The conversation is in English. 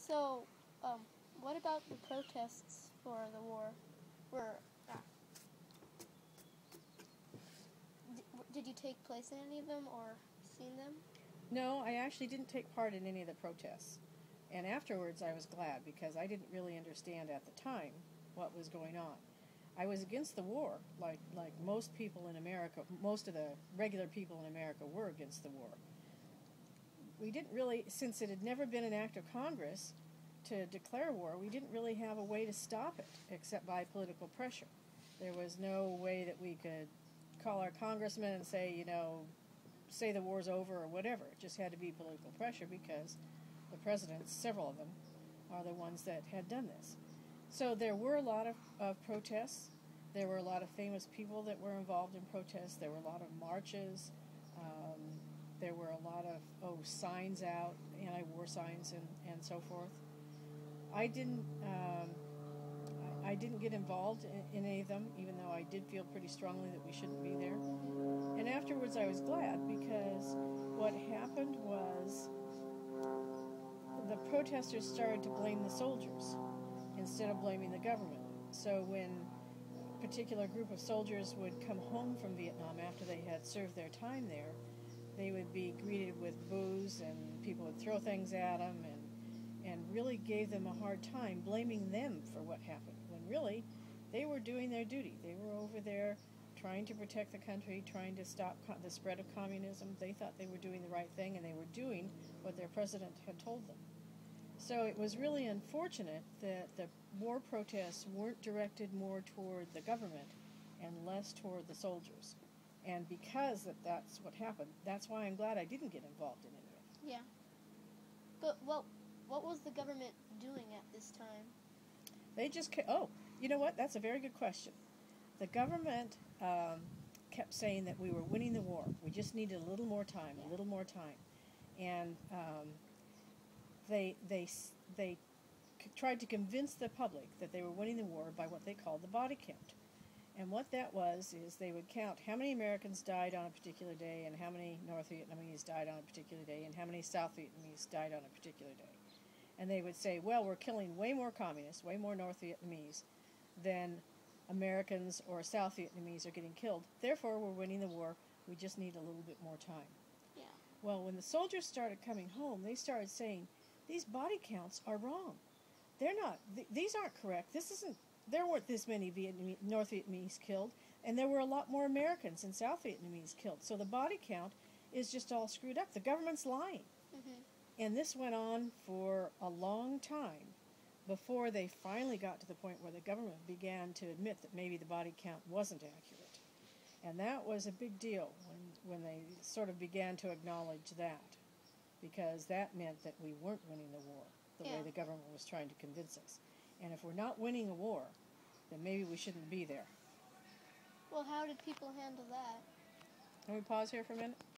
So, what about the protests for the war? Were did you take place in any of them or seen them? No, I actually didn't take part in any of the protests. And afterwards I was glad because I didn't really understand at the time what was going on. I was against the war, like most people in America, most of the regular people in America were against the war. We didn't really, since it had never been an act of Congress to declare war, we didn't really have a way to stop it except by political pressure. There was no way that we could call our congressman and say, say the war's over or whatever. It just had to be political pressure because the presidents, several of them, are the ones that had done this. So there were a lot of protests. There were a lot of famous people that were involved in protests. There were a lot of marches. There were a lot of signs out, anti-war signs and so forth. I didn't get involved in any of them, even though I did feel pretty strongly that we shouldn't be there. And afterwards I was glad because what happened was the protesters started to blame the soldiers instead of blaming the government. So when a particular group of soldiers would come home from Vietnam after they had served their time there, they would be greeted with boos and people would throw things at them and really gave them a hard time, blaming them for what happened, when really they were doing their duty. They were over there trying to protect the country, trying to stop the spread of communism. They thought they were doing the right thing, and they were doing what their president had told them. So it was really unfortunate that the war protests weren't directed more toward the government and less toward the soldiers. And because that's what happened, that's why I'm glad I didn't get involved in any of it. Yeah. But what was the government doing at this time? They just you know what? That's a very good question. The government kept saying that we were winning the war. We just needed a little more time, a little more time. And they tried to convince the public that they were winning the war by what they called the body count. And what that was is they would count how many Americans died on a particular day and how many North Vietnamese died on a particular day and how many South Vietnamese died on a particular day. And they would say, well, we're killing way more communists, way more North Vietnamese than Americans or South Vietnamese are getting killed. Therefore, we're winning the war. We just need a little bit more time. Yeah. Well, when the soldiers started coming home, they started saying, these body counts are wrong. They're not. These aren't correct. There weren't this many North Vietnamese killed, and there were a lot more Americans and South Vietnamese killed. So the body count is just all screwed up. The government's lying. Mm-hmm. And this went on for a long time before they finally got to the point where the government began to admit that maybe the body count wasn't accurate. And that was a big deal when they sort of began to acknowledge that, because that meant that we weren't winning the war the way the government was trying to convince us. And if we're not winning a war, then maybe we shouldn't be there. Well, how did people handle that? Can we pause here for a minute?